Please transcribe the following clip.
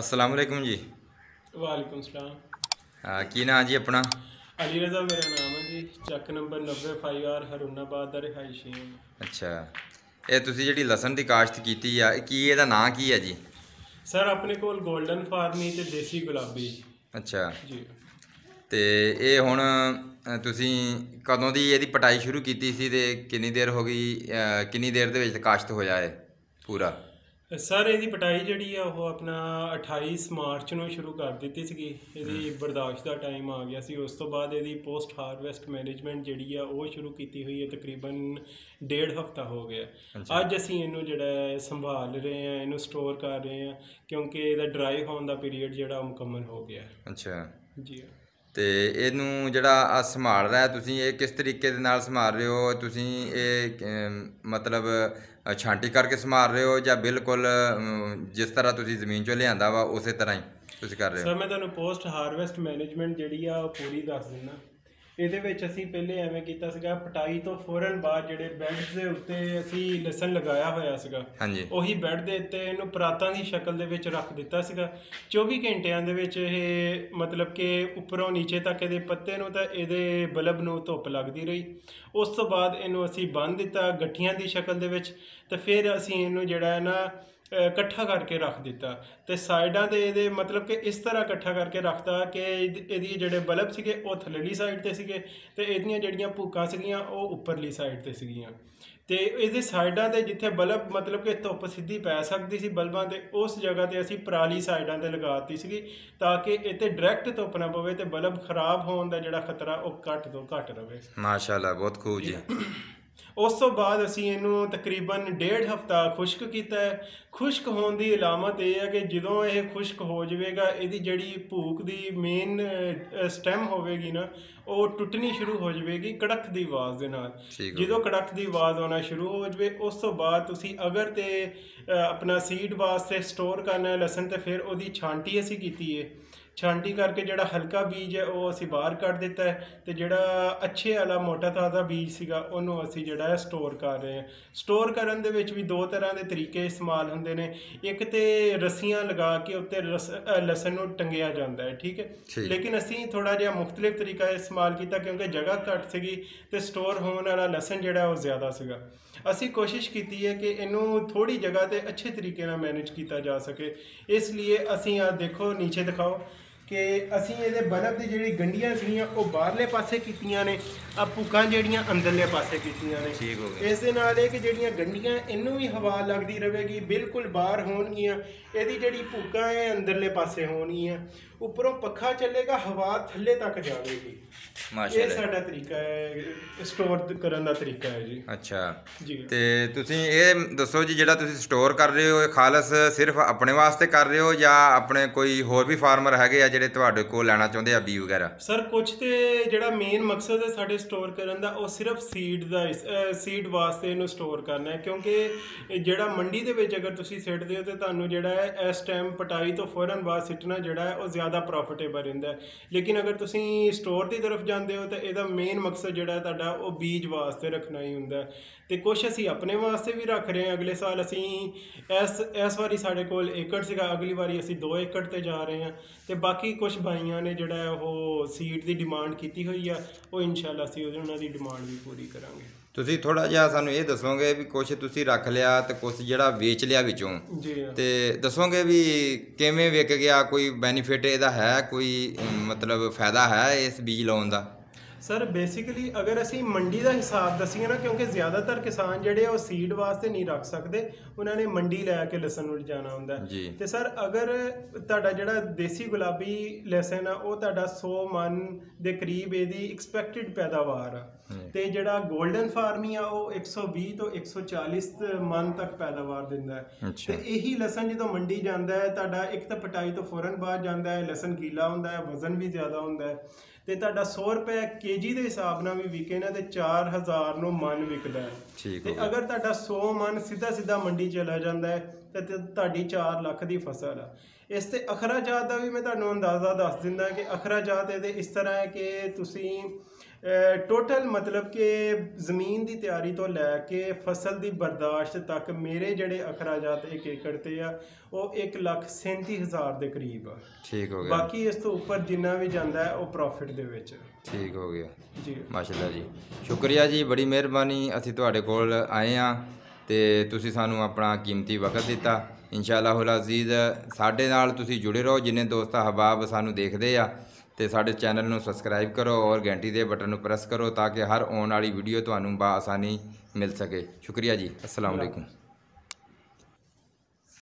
अस्सलाम वालेकुम जी। वालेकुम सलाम। की नाम जी अपना? अली रज़ा मेरा नाम है जी। चक नंबर 90 5R हरुणाबाद ਦਾ ਰਿਹਾਇਸ਼ੀ ਹਾਂ। ਅੱਛਾ, ਇਹ ਤੁਸੀਂ ਜਿਹੜੀ ਲਸਣ ਦੀ ਕਾਸ਼ਤ ਕੀਤੀ ਆ, ਕੀ ਇਹਦਾ ਨਾਂ ਕੀ ਹੈ ਜੀ? ਸਰ ਆਪਣੇ ਕੋਲ 골ਡਨ ਫਾਰਮੀ ਤੇ ਦੇਸੀ ਗੁਲਾਬੀ ਅੱਛਾ, ਜੀ। ਤੇ ਇਹ ਹੁਣ ਤੁਸੀਂ ਕਦੋਂ ਦੀ ਇਹਦੀ ਪਟਾਈ ਸ਼ੁਰੂ ਕੀਤੀ ਸੀ ਤੇ ਕਿੰਨੀ ਦੇਰ ਹੋ ਗਈ? ਕਿੰਨੀ ਦੇਰ ਦੇ ਵਿੱਚ ਕਾਸ਼ਤ ਹੋਇਆ ਹੈ ਪੂਰਾ? ਸਰ ਇਹਦੀ ਪਟਾਈ ਜਿਹੜੀ ਆ ਉਹ ਆਪਣਾ 28 ਮਾਰਚ ਨੂੰ ਸ਼ੁਰੂ ਕਰ ਦਿੱਤੀ ਸੀਗੀ। ਇਹਦੀ ਬਰਦਾਸ਼ਤ ਦਾ ਟਾਈਮ ਆ ਗਿਆ ਸੀ। ਉਸ ਤੋਂ ਬਾਅਦ ਇਹਦੀ ਪੋਸਟ ਹਾਰਵੈਸਟ ਮੈਨੇਜਮੈਂਟ ਜਿਹੜੀ ਆ ਉਹ ਸ਼ੁਰੂ ਕੀਤੀ ਹੋਈ ਹੈ। ਤਕਰੀਬਨ 1.5 ਹਫ਼ਤਾ ਹੋ ਗਿਆ। ਅੱਜ ਅਸੀਂ ਇਹਨੂੰ ਜਿਹੜਾ ਹੈ ਸੰਭਾਲ ਰਹੇ ਹਾਂ, ਇਹਨੂੰ ਸਟੋਰ ਕਰ ਰਹੇ ਹਾਂ ਕਿਉਂਕਿ ਇਹਦਾ ਡਰਾਈ ਹੋਣ ਦਾ ਪੀਰੀਅਡ ਜਿਹੜਾ ਮੁਕੰਮਲ ਹੋ ਗਿਆ। ਅੱਛਾ ਜੀ। ਤੇ ਇਹਨੂੰ ਜਿਹੜਾ ਸੰਭਾਲ ਰਿਹਾ ਤੁਸੀਂ, ਇਹ ਕਿਸ ਤਰੀਕੇ ਦੇ ਨਾਲ ਸੰਭਾਲ ਰਹੇ ਹੋ? ਤੁਸੀਂ ਇਹ ਮਤਲਬ ਛਾਂਟੀ ਕਰਕੇ ਸੰਭਾਲ ਰਹੇ ਹੋ ਜਾਂ ਬਿਲਕੁਲ ਜਿਸ ਤਰ੍ਹਾਂ ਤੁਸੀਂ ਜ਼ਮੀਨ 'ਚੋਂ ਲਿਆਂਦਾ ਵਾ ਉਸੇ ਤਰ੍ਹਾਂ ਹੀ ਤੁਸੀਂ ਕਰ ਰਹੇ ਹੋ? ਸਰ ਮੈਂ ਤੁਹਾਨੂੰ ਪੋਸਟ ਹਾਰਵੈਸਟ ਮੈਨੇਜਮੈਂਟ ਜਿਹੜੀ ਆ ਉਹ ਪੂਰੀ ਦੱਸ ਦਿੰਦਾ। ਇਹਦੇ ਵਿੱਚ ਅਸੀਂ ਪਹਿਲੇ ਐਵੇਂ ਕੀਤਾ ਸੀਗਾ, ਪਟਾਈ ਤੋਂ ਫੌਰਨ ਬਾਅਦ ਜਿਹੜੇ ਬੈੱਡ ਦੇ ਉੱਤੇ ਅਸੀਂ ਲਸਣ ਲਗਾਇਆ ਹੋਇਆ ਸੀਗਾ, ਹਾਂਜੀ, ਉਹੀ ਬੈੱਡ ਦੇ ਉੱਤੇ ਇਹਨੂੰ ਪਰਾਤਾਂ ਦੀ ਸ਼ਕਲ ਦੇ ਵਿੱਚ ਰੱਖ ਦਿੱਤਾ ਸੀਗਾ। 24 ਘੰਟਿਆਂ ਦੇ ਵਿੱਚ ਇਹ ਮਤਲਬ ਕਿ ਉੱਪਰੋਂ ਨੀਚੇ ਤੱਕ ਇਹਦੇ ਪੱਤੇ ਨੂੰ ਤਾਂ ਇਹਦੇ ਬਲਬ ਨੂੰ ਧੁੱਪ ਲੱਗਦੀ ਰਹੀ। ਉਸ ਤੋਂ ਬਾਅਦ ਇਹਨੂੰ ਅਸੀਂ ਬੰਨ੍ਹ ਦਿੱਤਾ ਗੱਠੀਆਂ ਦੀ ਸ਼ਕਲ ਦੇ ਵਿੱਚ, ਤੇ ਫਿਰ ਅਸੀਂ ਇਹਨੂੰ ਜਿਹੜਾ ਹੈ ਨਾ ਇਕੱਠਾ ਕਰਕੇ ਰੱਖ ਦਿੱਤਾ। ਤੇ ਸਾਈਡਾਂ ਦੇ ਇਹਦੇ ਮਤਲਬ ਕਿ ਇਸ ਤਰ੍ਹਾਂ ਇਕੱਠਾ ਕਰਕੇ ਰੱਖਤਾ ਕਿ ਇਹਦੀ ਜਿਹੜੇ ਬਲਬ ਸੀਗੇ ਉਹ ਥੱਲੇਲੀ ਸਾਈਡ ਤੇ ਸੀਗੇ ਤੇ ਇਹਦੀਆਂ ਜਿਹੜੀਆਂ ਭੂਕਾਂ ਸੀਗੀਆਂ ਉਹ ਉੱਪਰਲੀ ਸਾਈਡ ਤੇ ਸੀਗੀਆਂ। ਤੇ ਇਹਦੇ ਸਾਈਡਾਂ ਤੇ ਜਿੱਥੇ ਬਲਬ ਮਤਲਬ ਕਿ ਧੁੱਪ ਸਿੱਧੀ ਪੈ ਸਕਦੀ ਸੀ ਬਲਬਾਂ ਤੇ, ਉਸ ਜਗ੍ਹਾ ਤੇ ਅਸੀਂ ਪਰਾਲੀ ਸਾਈਡਾਂ ਤੇ ਲਗਾਤੀ ਸੀਗੀ ਤਾਂ ਕਿ ਇਹ ਤੇ ਡਾਇਰੈਕਟ ਧੁੱਪ ਨਾ ਪਵੇ ਤੇ ਬਲਬ ਖਰਾਬ ਹੋਣ ਦਾ ਜਿਹੜਾ ਖਤਰਾ ਉਹ ਘੱਟ ਤੋਂ ਘੱਟ ਰਵੇ। ਮਾਸ਼ਾਅੱਲਾ, ਬਹੁਤ ਖੂਬ ਜੀ। ਉਸ ਤੋਂ ਬਾਅਦ ਅਸੀਂ ਇਹਨੂੰ ਤਕਰੀਬਨ 1.5 ਹਫ਼ਤਾ ਖੁਸ਼ਕ ਕੀਤਾ ਹੈ। ਖੁਸ਼ਕ ਹੋਣ ਦੀ ਅਲਾਮਤ ਇਹ ਹੈ ਕਿ ਜਦੋਂ ਇਹ ਖੁਸ਼ਕ ਹੋ ਜਾਵੇਗਾ, ਇਹਦੀ ਜਿਹੜੀ ਭੂਕ ਦੀ ਮੇਨ ਸਟੈਮ ਹੋਵੇਗੀ ਨਾ ਉਹ ਟੁੱਟਣੀ ਸ਼ੁਰੂ ਹੋ ਜਾਵੇਗੀ ਕੜਕ ਦੀ ਆਵਾਜ਼ ਦੇ ਨਾਲ। ਜਦੋਂ ਕੜਕ ਦੀ ਆਵਾਜ਼ ਆਉਣਾ ਸ਼ੁਰੂ ਹੋ ਜਾਵੇ, ਉਸ ਤੋਂ ਬਾਅਦ ਤੁਸੀਂ ਅਗਰ ਤੇ ਆਪਣਾ ਸੀਡ ਵਾਸਤੇ ਸਟੋਰ ਕਰਨਾ ਹੈ ਲਸਣ, ਤੇ ਫਿਰ ਉਹਦੀ ਛਾਂਟੀ ਅਸੀਂ ਕੀਤੀ ਹੈ। ਛਾਂਟੀ ਕਰਕੇ ਜਿਹੜਾ ਹਲਕਾ ਬੀਜ ਹੈ ਉਹ ਅਸੀਂ ਬਾਹਰ ਕੱਢ ਦਿੱਤਾ ਹੈ, ਤੇ ਜਿਹੜਾ ਅੱਛੇ ਵਾਲਾ ਮੋਟਾ ਤਾਜ਼ਾ ਬੀਜ ਸੀਗਾ ਉਹਨੂੰ ਅਸੀਂ ਜਿਹੜਾ ਹੈ ਸਟੋਰ ਕਰ ਰਹੇ ਹਾਂ। ਸਟੋਰ ਕਰਨ ਦੇ ਵਿੱਚ ਵੀ ਦੋ ਤਰ੍ਹਾਂ ਦੇ ਤਰੀਕੇ ਇਸਤੇਮਾਲ ਹੁੰਦੇ ਨੇ। ਇੱਕ ਤੇ ਰੱਸੀਆਂ ਲਗਾ ਕੇ ਉੱਤੇ ਲਸਣ ਨੂੰ ਟੰਗਿਆ ਜਾਂਦਾ ਹੈ, ਠੀਕ ਹੈ। ਲੇਕਿਨ ਅਸੀਂ ਥੋੜ੍ਹਾ ਜਿਹਾ ਮੁਖਤਲਿਫ ਤਰੀਕਾ ਇਸਤੇਮਾਲ ਕੀਤਾ ਕਿਉਂਕਿ ਜਗ੍ਹਾ ਘੱਟ ਸੀਗੀ ਤੇ ਸਟੋਰ ਹੋਣ ਵਾਲਾ ਲਸਣ ਜਿਹੜਾ ਉਹ ਜ਼ਿਆਦਾ ਸੀਗਾ। ਅਸੀਂ ਕੋਸ਼ਿਸ਼ ਕੀਤੀ ਹੈ ਕਿ ਇਹਨੂੰ ਥੋੜ੍ਹੀ ਜਗ੍ਹਾ 'ਤੇ ਅੱਛੇ ਤਰੀਕੇ ਨਾਲ ਮੈਨੇਜ ਕੀਤਾ ਜਾ ਸਕੇ। ਇਸ ਲਈ ਅਸੀਂ ਆ ਦੇਖੋ ਨੀਚੇ ਦਿਖਾਓ ਕਿ ਅਸੀਂ ਇਹਦੇ ਬਲਬ ਦੀ ਜਿਹੜੀ ਗੰਢੀਆਂ ਸੀਗੀਆਂ ਉਹ ਬਾਹਰਲੇ ਪਾਸੇ ਕੀਤੀਆਂ ਨੇ, ਆ ਭੁੱਕਾਂ ਜਿਹੜੀਆਂ ਅੰਦਰਲੇ ਪਾਸੇ ਕੀਤੀਆਂ ਨੇ। ਠੀਕ ਹੋ ਗਿਆ। ਇਸ ਦੇ ਨਾਲ ਇਹ ਕਿ ਜਿਹੜੀਆਂ ਗੰਢੀਆਂ ਇਹਨੂੰ ਵੀ ਹਵਾ ਲੱਗਦੀ ਰਹੇਗੀ, ਬਿਲਕੁਲ ਬਾਹਰ ਹੋਣਗੀਆਂ। ਇਹਦੀ ਜਿਹੜੀ ਭੁੱਕਾਂ ਹੈ ਅੰਦਰਲੇ ਪਾਸੇ ਹੋਣਗੀਆਂ, ਉੱਪਰੋਂ ਪੱਖਾ ਚੱਲੇਗਾ, ਹਵਾ ਥੱਲੇ ਤੱਕ ਜਾਵੇਗੀ। ਇਹ ਸਾਡਾ ਤਰੀਕਾ ਹੈ ਸਟੋਰ ਕਰਨ ਦਾ ਤਰੀਕਾ ਹੈ ਜੀ। ਅੱਛਾ ਜੀ। ਤੇ ਤੁਸੀਂ ਇਹ ਦੱਸੋ ਜੀ, ਜਿਹੜਾ ਤੁਸੀਂ ਸਟੋਰ ਕਰ ਰਹੇ ਹੋ ਇਹ ਖਾਲਸ ਸਿਰਫ ਆਪਣੇ ਵਾਸਤੇ ਕਰ ਰਹੇ ਹੋ ਜਾਂ ਆਪਣੇ ਕੋਈ ਹੋਰ ਵੀ ਫਾਰਮਰ ਹੈਗੇ ਆ ਜਿਹੜੇ ਤੁਹਾਡੇ ਕੋਲ ਲੈਣਾ ਚਾਹੁੰਦੇ ਆ ਬੀ ਵਗੈਰਾ? ਸਰ ਕੁਝ ਤੇ ਜਿਹੜਾ ਮੇਨ ਮਕਸਦ ਹੈ ਸਾਡੇ ਸਟੋਰ ਕਰਨ ਦਾ ਉਹ ਸਿਰਫ ਸੀਡ ਵਾਸਤੇ ਇਹਨੂੰ ਸਟੋਰ ਕਰਨਾ ਹੈ, ਕਿਉਂਕਿ ਜਿਹੜਾ ਮੰਡੀ ਦੇ ਵਿੱਚ ਅਗਰ ਤੁਸੀਂ ਸਿੱਟਦੇ ਹੋ ਤੇ ਤੁਹਾਨੂੰ ਜਿਹੜਾ ਹੈ ਇਸ ਟਾਈਮ ਪਟਾਈ ਤੋਂ ਫੌਰਨ ਬਾਅਦ ਸਿੱਟਣਾ ਜਿਹੜਾ ਹੈ ਉਹ ਜ਼ਿਆਦਾ ਪ੍ਰੋਫਿਟੇਬਲ ਰਹਿੰਦਾ। ਲੇਕਿਨ ਅਗਰ ਤੁਸੀਂ ਸਟੋਰ ਦੀ ਤਰਫ ਜਾਂਦੇ ਹੋ ਤਾਂ ਇਹਦਾ ਮੇਨ ਮਕਸਦ ਜਿਹੜਾ ਤੁਹਾਡਾ ਉਹ ਬੀਜ ਵਾਸਤੇ ਰੱਖਣਾ ਹੀ ਹੁੰਦਾ। ਤੇ ਕੁਛ ਅਸੀਂ ਆਪਣੇ ਵਾਸਤੇ ਵੀ ਰੱਖ ਰਹੇ ਹਾਂ। ਅਗਲੇ ਸਾਲ ਅਸੀਂ ਇਸ ਵਾਰੀ ਸਾਡੇ ਕੋਲ ਏਕੜ ਸੀਗਾ, ਅਗਲੀ ਵਾਰੀ ਅਸੀਂ 2 ਏਕੜ ਤੇ ਜਾ ਰਹੇ ਹਾਂ। ਤੇ ਬਾਕੀ ਕੁਝ ਭਾਈਆਂ ਨੇ ਜਿਹੜਾ ਉਹ ਸੀਡ ਦੀ ਡਿਮਾਂਡ ਕੀਤੀ ਹੋਈ ਆ, ਉਹ ਇਨਸ਼ਾਅੱਲਾ ਅਸੀਂ ਉਹਨਾਂ ਦੀ ਡਿਮਾਂਡ ਵੀ ਪੂਰੀ ਕਰਾਂਗੇ। ਤੁਸੀਂ ਥੋੜਾ ਜਿਹਾ ਸਾਨੂੰ ਇਹ ਦੱਸੋਗੇ ਵੀ ਕੁਛ ਤੁਸੀਂ ਰੱਖ ਲਿਆ ਤੇ ਕੁਛ ਜਿਹੜਾ ਵੇਚ ਲਿਆ ਵਿੱਚੋਂ, ਜੀ, ਤੇ ਦੱਸੋਗੇ ਵੀ ਕਿਵੇਂ ਵਿਕ ਗਿਆ? ਕੋਈ ਬੈਨੀਫਿਟ ਇਹਦਾ ਹੈ? ਕੋਈ ਮਤਲਬ ਫਾਇਦਾ ਹੈ ਇਸ ਬੀਜ ਲਾਉਣ ਦਾ? ਸਰ ਬੇਸਿਕਲੀ ਅਗਰ ਅਸੀਂ ਮੰਡੀ ਦਾ ਹਿਸਾਬ ਦੱਸੀਏ ਨਾ, ਕਿਉਂਕਿ ਜ਼ਿਆਦਾਤਰ ਕਿਸਾਨ ਜਿਹੜੇ ਉਹ ਸੀਡ ਵਾਸਤੇ ਨਹੀਂ ਰੱਖ ਸਕਦੇ, ਉਹਨਾਂ ਨੇ ਮੰਡੀ ਲੈ ਕੇ ਲਸਣ ਨੂੰ ਲਿਜਾਣਾ ਹੁੰਦਾ। ਤੇ ਸਰ ਅਗਰ ਤੁਹਾਡਾ ਜਿਹੜਾ ਦੇਸੀ ਗੁਲਾਬੀ ਲਸਣ ਆ ਉਹ ਤੁਹਾਡਾ 100 ਮਨ ਦੇ ਕਰੀਬ ਇਹਦੀ ਐਕਸਪੈਕਟਡ ਪੈਦਾਵਾਰ ਆ, ਤੇ ਜਿਹੜਾ 골ਡਨ ਫਾਰਮੀ ਆ ਉਹ 120 ਤੋਂ 140 ਮਨ ਤੱਕ ਪੈਦਾਵਾਰ ਦਿੰਦਾ ਹੈ। ਤੇ ਇਹੀ ਲਸਣ ਜਦੋਂ ਮੰਡੀ ਜਾਂਦਾ ਹੈ ਤੁਹਾਡਾ ਇੱਕ ਤਾਂ ਪਟਾਈ ਤੋਂ ਫੌਰਨ ਬਾਅਦ ਜਾਂਦਾ ਹੈ, ਲਸਣ ਗੀਲਾ ਹੁੰਦਾ ਹੈ, ਵਜ਼ਨ ਵੀ ਜ਼ਿਆਦਾ ਹੁੰਦਾ ਹੈ, ਤੇ ਤੁਹਾਡਾ 100 ਰੁਪਏ kg ਦੇ ਹਿਸਾਬ ਨਾਲ ਵੀ ਵਿਕੇ ਨਾ ਤੇ 4000 ਨੂੰ ਮਨ ਵਿਕਦਾ ਹੈ। ਤੇ ਅਗਰ ਤੁਹਾਡਾ 100 ਮਨ ਸਿੱਧਾ ਮੰਡੀ ਚਲਾ ਜਾਂਦਾ ਹੈ ਤੇ ਤੁਹਾਡੀ 4 ਲੱਖ ਦੀ ਫਸਲ ਆ। ਇਸ ਤੇ ਅਖਰਾਜਾਤ ਦਾ ਵੀ ਮੈਂ ਤੁਹਾਨੂੰ ਅੰਦਾਜ਼ਾ ਦੱਸ ਦਿੰਦਾ ਕਿ ਅਖਰਾਜਾਤ ਇਹਦੇ ਇਸ ਤਰ੍ਹਾਂ ਹੈ ਕਿ ਤੁਸੀਂ ਟੋਟਲ ਮਤਲਬ ਕਿ ਜ਼ਮੀਨ ਦੀ ਤਿਆਰੀ ਤੋਂ ਲੈ ਕੇ ਫਸਲ ਦੀ ਬਰਦਾਸ਼ਤ ਤੱਕ ਮੇਰੇ ਜਿਹੜੇ ਅਖਰਾਜਾਤ 1 ਏਕੜ ਤੇ ਆ ਉਹ 1,37,000 ਦੇ ਕਰੀਬ ਆ। ਠੀਕ ਹੋ ਗਿਆ। ਬਾਕੀ ਇਸ ਤੋਂ ਉੱਪਰ ਜਿੰਨਾ ਵੀ ਜਾਂਦਾ ਹੈ ਉਹ ਪ੍ਰੋਫਿਟ ਦੇ ਵਿੱਚ। ਠੀਕ ਹੋ ਗਿਆ ਜੀ ਮਾਸ਼ਾਅੱਲਾ ਜੀ, ਸ਼ੁਕਰੀਆ ਜੀ, ਬੜੀ ਮਿਹਰਬਾਨੀ। ਅਸੀਂ ਤੁਹਾਡੇ ਕੋਲ ਆਏ ਹਾਂ ਤੇ ਤੁਸੀਂ ਸਾਨੂੰ ਆਪਣਾ ਕੀਮਤੀ ਵਕਤ ਦਿੱਤਾ। ਇੰਸ਼ਾਅੱਲਾਹੁਲ ਅਜ਼ੀਜ਼ ਸਾਡੇ ਨਾਲ ਤੁਸੀਂ ਜੁੜੇ ਰਹੋ। ਜਿੰਨੇ ਦੋਸਤ ਅਹਿਬਾਬ ਸਾਨੂੰ ਦੇਖਦੇ ਆ ਤੇ ਸਾਡੇ ਚੈਨਲ ਨੂੰ ਸਬਸਕ੍ਰਾਈਬ ਕਰੋ ਔਰ ਘੰਟੀ ਦੇ ਬਟਨ ਨੂੰ ਪ੍ਰੈਸ ਕਰੋ ਤਾਂ ਕਿ ਹਰ ਆਉਣ ਵਾਲੀ ਵੀਡੀਓ ਤੁਹਾਨੂੰ ਬਆਸਾਨੀ ਮਿਲ ਸਕੇ। ਸ਼ੁਕਰੀਆ ਜੀ, अस्सलाम वालेकुम।